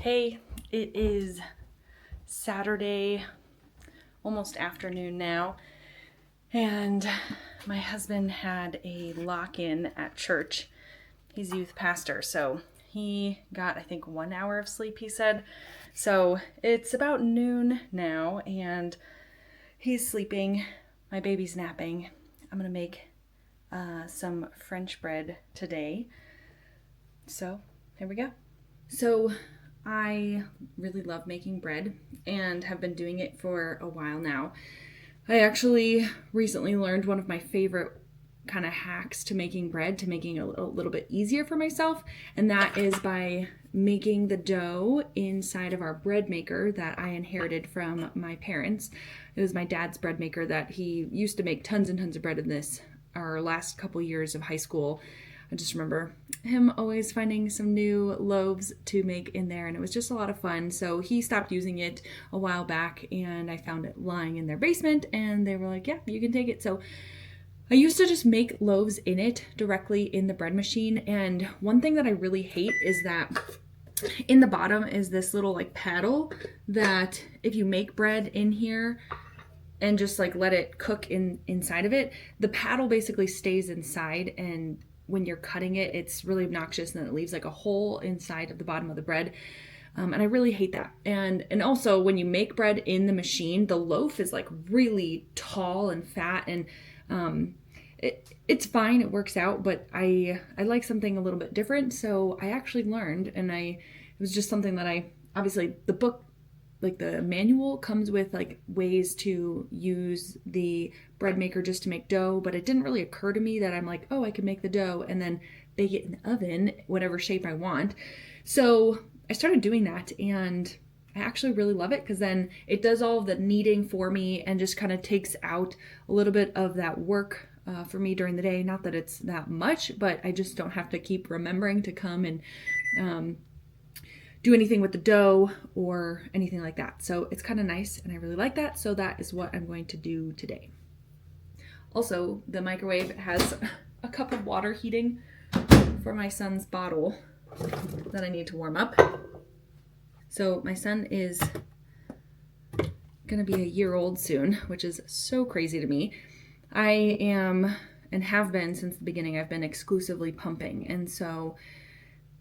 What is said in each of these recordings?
Hey, it is Saturday, almost afternoon now, and my husband had a lock-in at church. He's a youth pastor, so he got, I think, 1 hour of sleep, he said. So it's about noon now, and he's sleeping. My baby's napping. I'm gonna make some French bread today. So here we go. So I really love making bread and have been doing it for a while now. I actually recently learned one of my favorite kind of hacks to making bread, to making it a little bit easier for myself, and that is by making the dough inside of our bread maker that I inherited from my parents. It was my dad's bread maker that he used to make tons and tons of bread in this our last couple years of high school. I just remember him always finding some new loaves to make in there, and it was just a lot of fun. So he stopped using it a while back, and I found it lying in their basement, and they were like, yeah, you can take it. So I used to just make loaves in it directly in the bread machine, and one thing that I really hate is that in the bottom is this little like paddle that if you make bread in here and just like let it cook inside of it, the paddle basically stays inside, and when you're cutting it, it's really obnoxious, and then it leaves like a hole inside of the bottom of the bread. And I really hate that. And also when you make bread in the machine, the loaf is like really tall and fat, and it's fine, it works out, but I like something a little bit different. So I actually learned, and it was just something that obviously the book, like the manual comes with like ways to use the bread maker just to make dough, but it didn't really occur to me that I'm like, oh, I can make the dough and then bake it in the oven, whatever shape I want. So I started doing that, and I actually really love it because then it does all of the kneading for me and just kind of takes out a little bit of that work for me during the day. Not that it's that much, but I just don't have to keep remembering to come and do anything with the dough or anything like that. So it's kind of nice, and I really like that. So that is what I'm going to do today. Also, the microwave has a cup of water heating for my son's bottle that I need to warm up. So my son is gonna be a year old soon, which is so crazy to me. I am, and have been since the beginning, I've been exclusively pumping, and so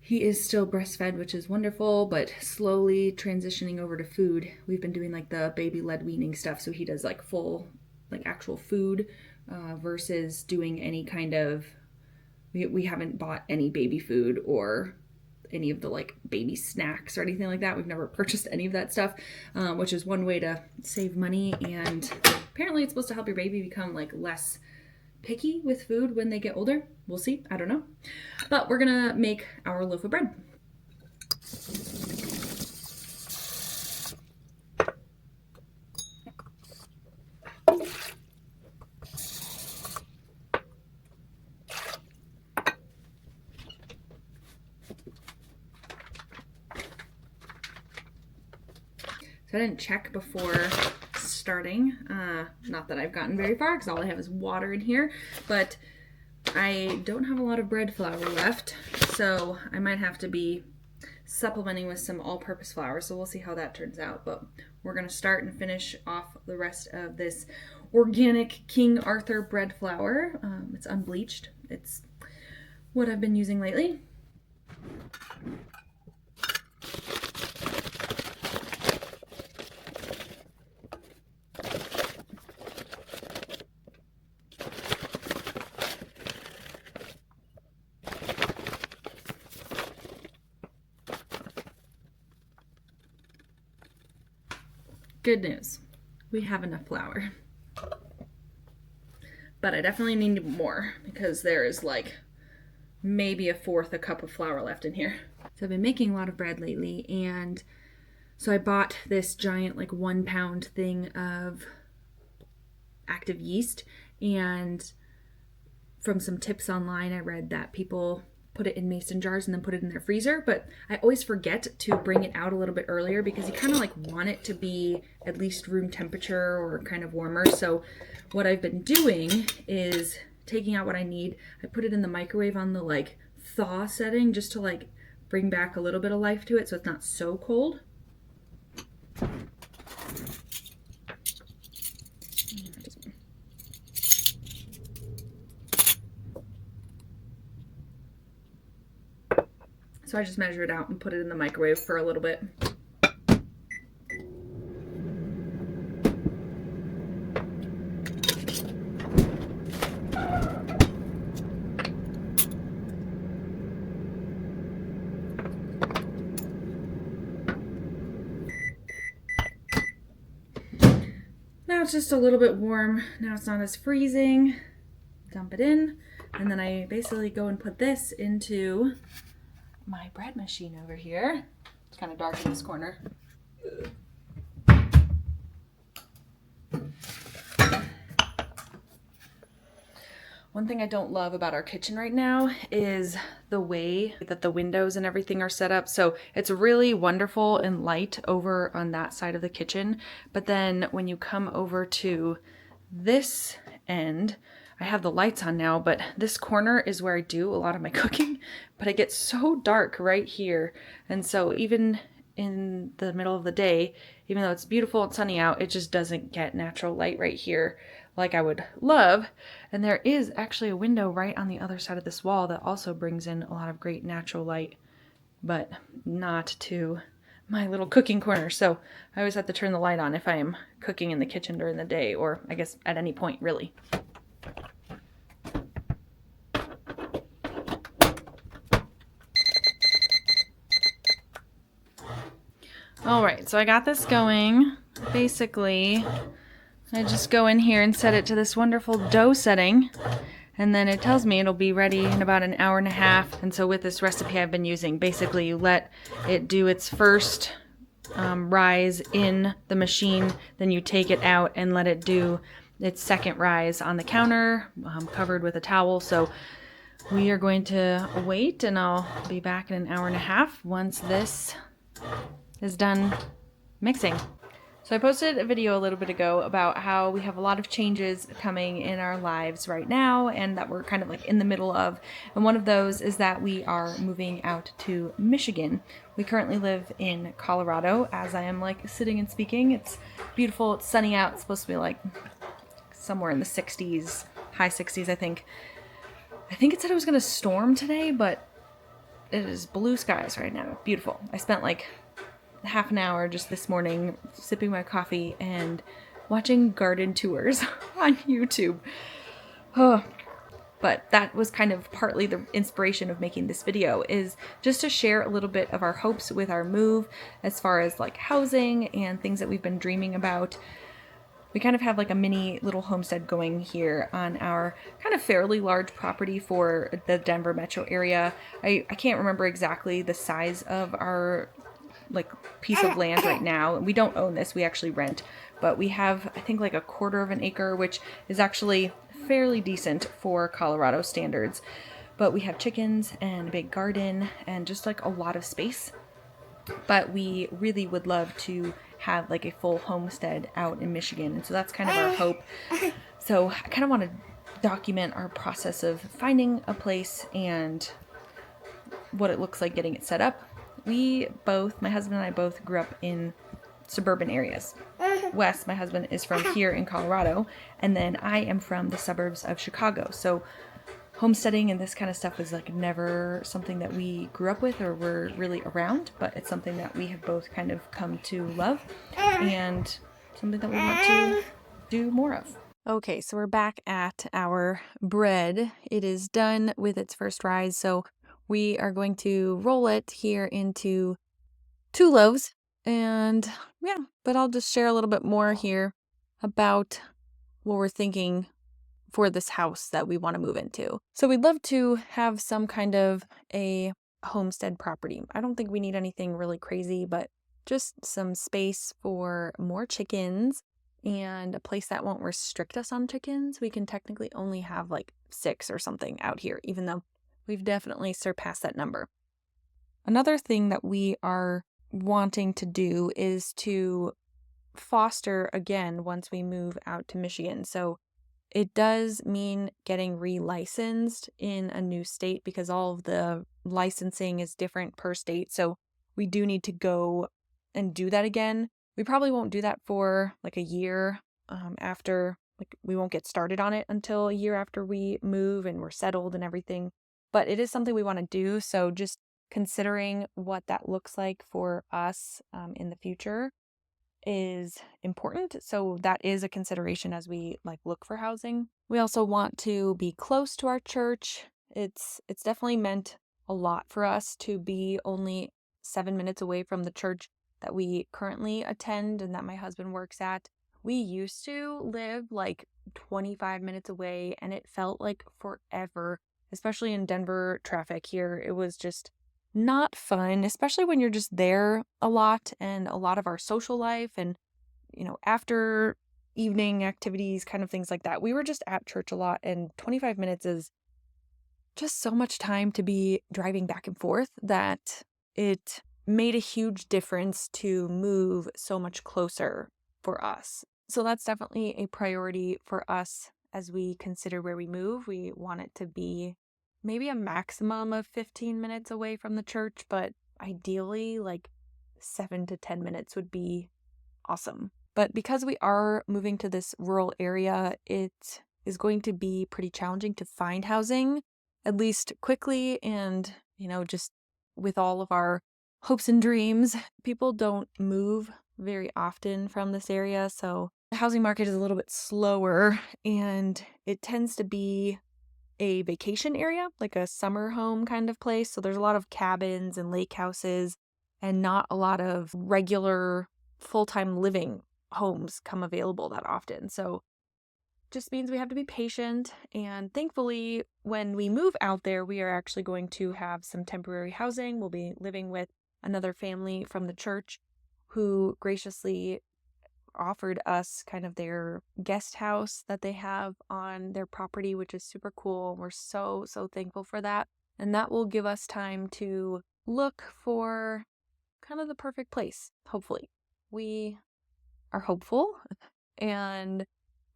he is still breastfed, which is wonderful, but slowly transitioning over to food. We've been doing like the baby-led weaning stuff, so he does like full, like actual food versus doing any kind of, we haven't bought any baby food or any of the like baby snacks or anything like that. We've never purchased any of that stuff, which is one way to save money, and apparently it's supposed to help your baby become like less picky with food when they get older. We'll see, I don't know. But we're gonna make our loaf of bread. So I didn't check before starting. Not that I've gotten very far because all I have is water in here, but I don't have a lot of bread flour left, so I might have to be supplementing with some all-purpose flour, so we'll see how that turns out. But we're going to start and finish off the rest of this organic King Arthur bread flour. It's unbleached. It's what I've been using lately. Good news, we have enough flour, but I definitely need more because there is like maybe a fourth a cup of flour left in here. So I've been making a lot of bread lately, and so I bought this giant like 1 pound thing of active yeast, and from some tips online I read that people put it in mason jars and then put it in their freezer, but I always forget to bring it out a little bit earlier because you kind of like want it to be at least room temperature or kind of warmer. So what I've been doing is taking out what I need. I put it in the microwave on the like thaw setting just to like bring back a little bit of life to it so it's not so cold. So I just measure it out and put it in the microwave for a little bit. Now it's just a little bit warm. Now it's not as freezing. Dump it in, and then I basically go and put this into my bread machine over here. It's kind of dark in this corner. One thing I don't love about our kitchen right now is the way that the windows and everything are set up. So it's really wonderful and light over on that side of the kitchen. But then when you come over to this end, I have the lights on now, but this corner is where I do a lot of my cooking, but it gets so dark right here. And so even in the middle of the day, even though it's beautiful and sunny out, it just doesn't get natural light right here like I would love. And there is actually a window right on the other side of this wall that also brings in a lot of great natural light, but not to my little cooking corner. So I always have to turn the light on if I am cooking in the kitchen during the day, or I guess at any point really. All right, so I got this going. Basically, I just go in here and set it to this wonderful dough setting, and then it tells me it'll be ready in about an hour and a half. And so with this recipe I've been using, basically you let it do its first rise in the machine, then you take it out and let it do its second rise on the counter, covered with a towel. So we are going to wait, and I'll be back in an hour and a half once this is done mixing. So I posted a video a little bit ago about how we have a lot of changes coming in our lives right now and that we're kind of like in the middle of. And one of those is that we are moving out to Michigan. We currently live in Colorado, as I am like sitting and speaking. It's beautiful, it's sunny out. It's supposed to be like somewhere in the 60s, high 60s, I think. I think it said it was going to storm today, but it is blue skies right now. Beautiful. I spent like half an hour just this morning sipping my coffee and watching garden tours on YouTube. Oh, but that was kind of partly the inspiration of making this video, is just to share a little bit of our hopes with our move as far as like housing and things that we've been dreaming about. We kind of have like a mini little homestead going here on our kind of fairly large property for the Denver metro area. I can't remember exactly the size of our like piece of land right now. We don't own this, we actually rent, but we have I think like 1/4 of an acre, which is actually fairly decent for Colorado standards. But we have chickens and a big garden and just like a lot of space. But we really would love to have like a full homestead out in Michigan, and so that's kind of our hope. So I kind of want to document our process of finding a place and what it looks like getting it set up. We both, my husband and I both grew up in suburban areas. Wes, my husband, is from here in Colorado, and then I am from the suburbs of Chicago. So homesteading and this kind of stuff was like never something that we grew up with or were really around, but it's something that we have both kind of come to love and something that we want to do more of. Okay, so we're back at our bread. It is done with its first rise, so we are going to roll it here into 2 loaves, and yeah, but I'll just share a little bit more here about what we're thinking for this house that we want to move into. So we'd love to have some kind of a homestead property. I don't think we need anything really crazy, but just some space for more chickens and a place that won't restrict us on chickens. We can technically only have like 6 or something out here, even though we've definitely surpassed that number. Another thing that we are wanting to do is to foster again once we move out to Michigan. So It does mean getting relicensed in a new state because all of the licensing is different per state. So we do need to go and do that again. We probably won't do that for like a year after, like we won't get started on it until a year after we move and we're settled and everything. But it is something we want to do. So just considering what that looks like for us in the future is important. So that is a consideration as we like look for housing. We also want to be close to our church. It's definitely meant a lot for us to be only 7 minutes away from the church that we currently attend and that my husband works at. We used to live like 25 minutes away and it felt like forever, especially in Denver traffic here. It was just not fun, especially when you're just there a lot and a lot of our social life and, after evening activities, kind of things like that. We were just at church a lot, and 25 minutes is just so much time to be driving back and forth that it made a huge difference to move so much closer for us. So that's definitely a priority for us as we consider where we move. We want it to be maybe a maximum of 15 minutes away from the church, but ideally like 7 to 10 minutes would be awesome. But because we are moving to this rural area, it is going to be pretty challenging to find housing, at least quickly. And, just with all of our hopes and dreams, people don't move very often from this area. So the housing market is a little bit slower and it tends to be a vacation area, like a summer home kind of place. So there's a lot of cabins and lake houses and not a lot of regular full-time living homes come available that often. So just means we have to be patient. And thankfully, when we move out there, we are actually going to have some temporary housing. We'll be living with another family from the church who graciously offered us kind of their guest house that they have on their property, which is super cool. We're so thankful for that. And that will give us time to look for kind of the perfect place, hopefully. We are hopeful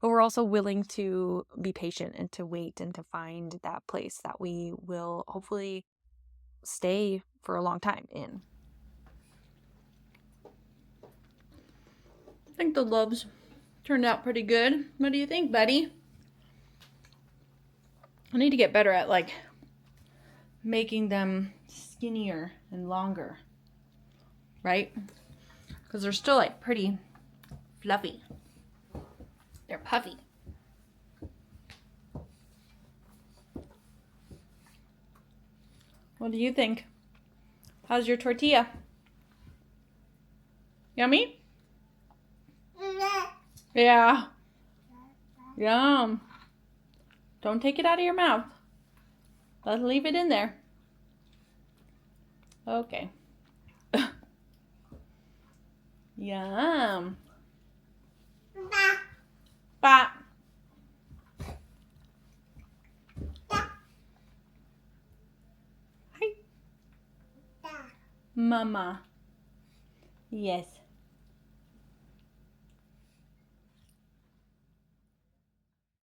but we're also willing to be patient and to wait and to find that place that we will hopefully stay for a long time in. I think the loaves turned out pretty good. What do you think, buddy? I need to get better at like making them skinnier and longer, right? Because they're still like pretty fluffy. They're puffy. What do you think? How's your tortilla? Yummy? Yeah. Yum. Don't take it out of your mouth. Let's leave it in there. Okay. Yum. Ba. Hi. Mama. Yes.